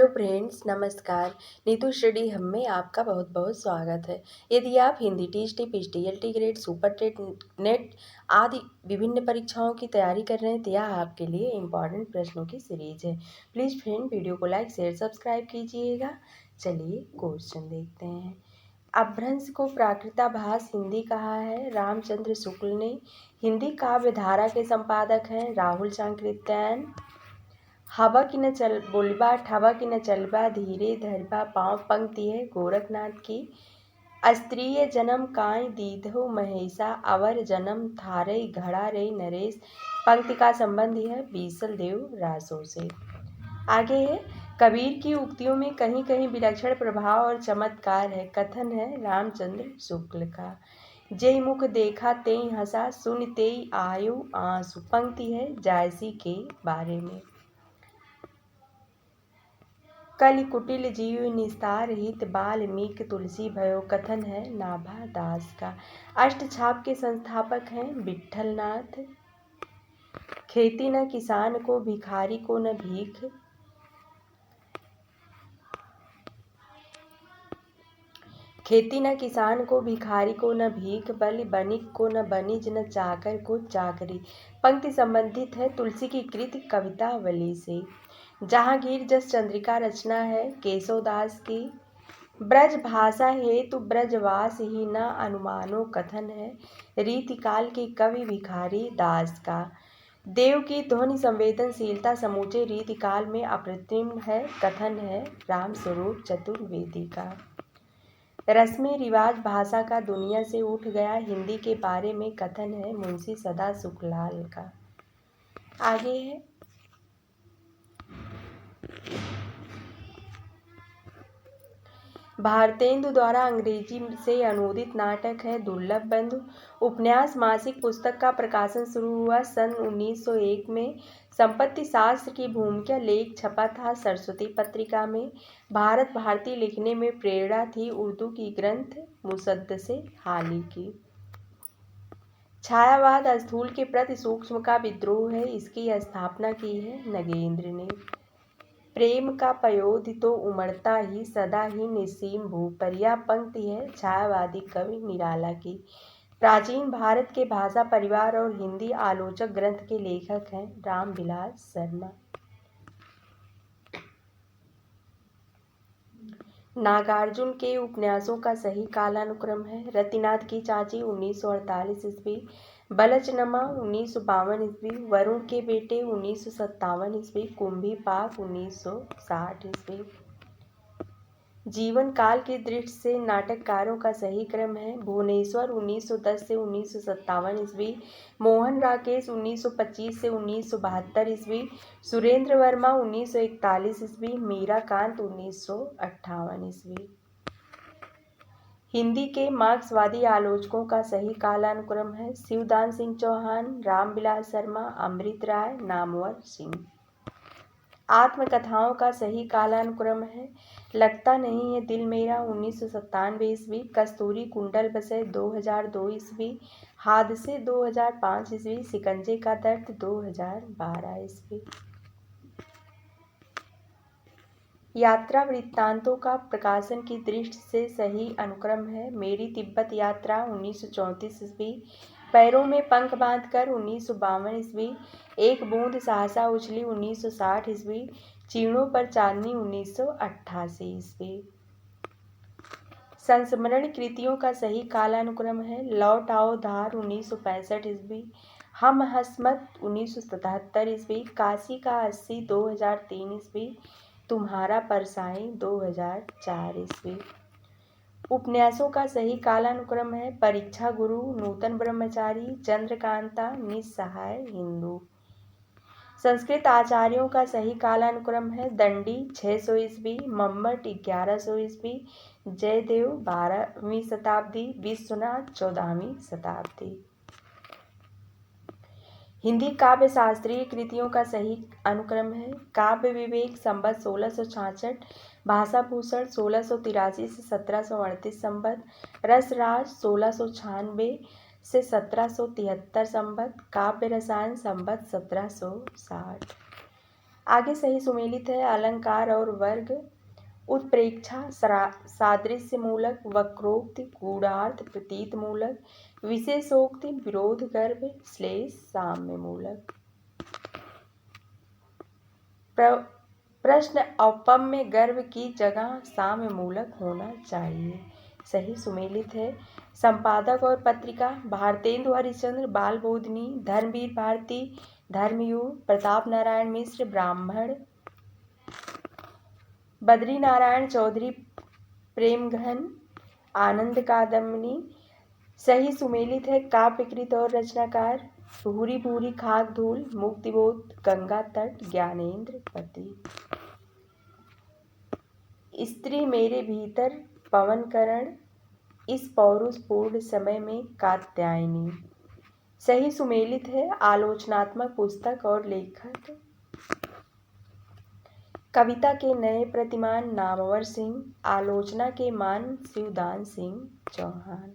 Hello friends, नमस्कार। Neetu study हम में आपका बहुत बहुत स्वागत है। यदि आप Hindi TGT, PhD, LT grade, super TET, NET आदि विभिन्न परीक्षाओं की तैयारी कर रहे हैं तो यह आपके लिए इम्पॉर्टेंट प्रश्नों की सीरीज है। प्लीज़ फ्रेंड वीडियो को लाइक शेयर सब्सक्राइब कीजिएगा। चलिए क्वेश्चन देखते हैं। अपभ्रंश को प्राकृताभास हिंदी कहा है रामचंद्र शुक्ल ने। हिंदी काव्य धारा के संपादक हैं राहुल सांकृत्यायन। हवा की न चल बोलबा ठवा की न चलबा धीरे धरबा पाँव पंक्ति है गोरखनाथ की। अस्त्रीय जन्म काई दीधो महेशा अवर जन्म थारे घड़ा रे नरेश पंक्ति का संबंध है बीसल देव रासो से। आगे है कबीर की उक्तियों में कहीं कहीं विलक्षण प्रभाव और चमत्कार है। कथन है रामचंद्र शुक्ल का। जय मुख देखा तेई हंसा सुन तेई आयु आंसू पंक्ति है जायसी के बारे में। कलि कुटिल जीव निस्तार हित बाल्मीक तुलसी भयो कथन है नाभा दास का। अष्टछाप के संस्थापक हैं विट्ठल नाथ। खेती न किसान को भिखारी को न भीख। खेती न किसान को भिखारी को न भीख बलि बनिक को न बनिज न चाकर को चाकरी पंक्ति संबंधित है तुलसी की कृत कवितावली से। जहांगीर जस चंद्रिका रचना है केशवदास की। ब्रज भाषा हेतु ब्रजवास ही न अनुमानो कथन है रीतिकाल के कवि भिखारी दास का। देव की ध्वनि संवेदनशीलता समूचे रीतिकाल में अप्रतिम है कथन है रामस्वरूप चतुर्वेदी का। रस्में रिवाज भाषा का दुनिया से उठ गया हिंदी के बारे में कथन है मुंशी सदा सुखलाल का। आगे है भारतेंदु द्वारा अंग्रेजी से अनुदित नाटक है दुर्लभ बंधु। उपन्यास मासिक पुस्तक का प्रकाशन शुरू हुआ सन 1901 में। संपत्ति शास्त्र की भूमिका लेख छपा था सरस्वती पत्रिका में। भारत भारती लिखने में प्रेरणा थी उर्दू की ग्रंथ मुसद्दसे हाली की। छायावाद स्थूल के प्रति सूक्ष्म का विद्रोह है इसकी स्थापना की है नगेंद्र ने। प्रेम का पयोधि तो उमड़ता ही सदा ही निस्सीम भूप पर यह पंक्ति है छायावादी कवि निराला की। प्राचीन भारत के भाषा परिवार और हिंदी आलोचक ग्रंथ के लेखक हैं रामविलास शर्मा। नागार्जुन के उपन्यासों का सही कालानुक्रम है रतिनाथ की चाची 1948 ईस्वी, बलचनमा 1952 ईस्वी, वरुण के बेटे 1957 ईस्वी, कुंभी पाक 1960 ईस्वी। जीवन काल की दृष्टि से नाटककारों का सही क्रम है भुवनेश्वर 1910 से 1957 ईस्वी, मोहन राकेश 1925 से 1972 ईस्वी, सुरेंद्र वर्मा 1941 ईस्वी, मीराकांत 1958 ईस्वी। हिंदी के मार्क्सवादी आलोचकों का सही कालानुक्रम है शिवदान सिंह चौहान, रामविलास शर्मा, अमृत राय, नामवर सिंह। आत्मकथाओं का सही कालानुक्रम है लगता नहीं है दिल मेरा 1997 ईस्वी, कस्तूरी कुंडल बसे 2002 ईस्वी, हादसे 2005 ईस्वी, शिकंजे का दर्द 2012 ईस्वी। यात्रा वृत्तांतों का प्रकाशन की दृष्टि से सही अनुक्रम है मेरी तिब्बत यात्रा 1934 ईस्वी, पैरों में पंख बांधकर 1952 ईस्वी, एक बूंद सहसा उछली 1960 ईस्वी, चीणों पर चांदनी 1988 ईस्वी। संस्मरण कृतियों का सही कालानुक्रम है लौट आओ धार 1965 ईस्वी, हम हसमत 1977 ईस्वी, काशी का 80 2003 ईस्वी, तुम्हारा परसाई 2004 ईस्वी। उपन्यासों का सही कालानुक्रम है परीक्षा गुरु, नूतन ब्रह्मचारी, चंद्रकांता, निस्सहाय हिंदू। संस्कृत आचार्यों का सही कालानुक्रम है दंडी 600 ईस्वी, मम्मट 1100 ईस्वी, जयदेव 12वीं शताब्दी, विश्वनाथ 14वीं शताब्दी। हिंदी काव्य शास्त्रीय कृतियों का सही अनुक्रम है काव्य विवेक संबत 1666, भाषा भूषण 1683 से 1738 संबत, रसराज 1696 से 1773 संबत, काव्य रसायन संबत 1760। आगे सही सुमेलित है अलंकार और वर्ग, उत्प्रेक्षा, सादृश्य मूलक, वक्रोक्ति, गूढ़ार्थ, प्रतीत मूलक, विशेषोक्ति, विरोध गर्भ, श्लेष, साम्य मूलक। प्रश्न औपम्य गर्भ की जगह साम्य मूलक होना चाहिए। सही सुमेलित है संपादक और पत्रिका भारतेंदु हरिश्चंद्र, बाल बोधनी, धर्मवीर भारती, धर्मयुग, प्रताप नारायण मिश्र, ब्राह्मण, बद्री नारायण चौधरी, प्रेमघन, आनंद कादम्बिनी। सही सुमेलित है काव्यकृत और रचनाकार भूरी भूरी खाक धूल, मुक्तिबोध, गंगा तट, ज्ञानेंद्र पति। स्त्री मेरे भीतर पवनकरण, इस पौरुष पूर्ण समय में कात्यायनी। सही सुमेलित है आलोचनात्मक पुस्तक और लेखक कविता के नए प्रतिमान नामवर सिंह, आलोचना के मान शिवदान सिंह चौहान।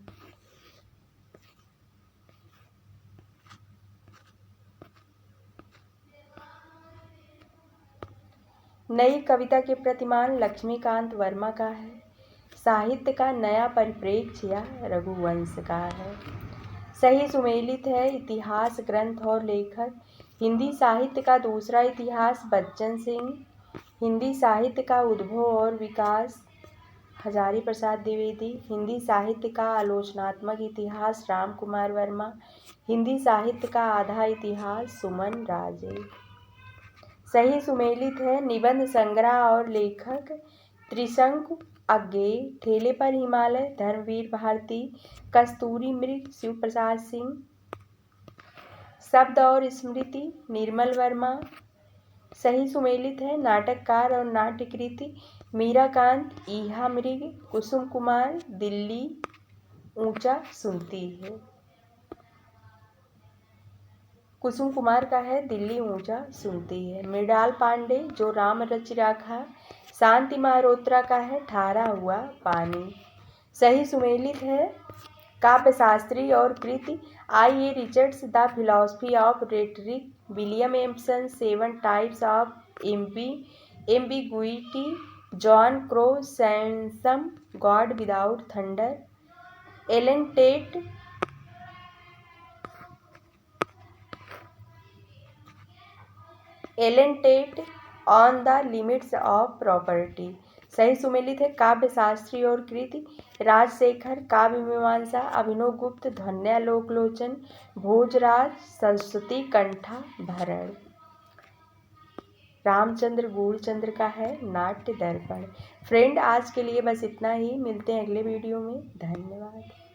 नई कविता के प्रतिमान लक्ष्मीकांत वर्मा का है। साहित्य का नया परिप्रेक्ष्य या रघुवंश का है। सही सुमेलित है इतिहास ग्रंथ और लेखक हिंदी साहित्य का दूसरा इतिहास बच्चन सिंह, हिंदी साहित्य का उद्भव और विकास हजारी प्रसाद द्विवेदी, हिंदी साहित्य का आलोचनात्मक इतिहास राम कुमार वर्मा, हिंदी साहित्य का आधा इतिहास सुमन राजे। सही सुमेलित है निबंध संग्रह और लेखक त्रिशंकु अज्ञेय, ठेले पर हिमालय धर्मवीर भारती, कस्तूरी मृग शिव प्रसाद सिंह, शब्द और स्मृति निर्मल वर्मा। सही सुमेलित है नाटककार और नाट्यकृति मीराकांत, ईहा मृग, कुसुम कुमार, दिल्ली ऊंचा सुनती है। कुसुम कुमार का है दिल्ली ऊंचा सुनती है। मृणाल पांडे जो राम रचि राखा, शांति मल्होत्रा का है ठहरा हुआ पानी। सही सुमेलित है काव्यशास्त्री और कृति I A Richards, the philosophy of rhetoric, William Empson, 7 types of ambiguity, John Crowe Ransom, God without thunder, Allen Tate on the limits of property. सही सुमेलित है काव्यशास्त्री और कृति राजशेखर, काव्य मीमांसा, अभिनव गुप्त, ध्वन्यालोकलोचन, भोजराज, सरस्वती कंठा भरण। रामचंद्र गूढ़चंद्र का है नाट्य दर्पण। फ्रेंड आज के लिए बस इतना ही, मिलते हैं अगले वीडियो में। धन्यवाद।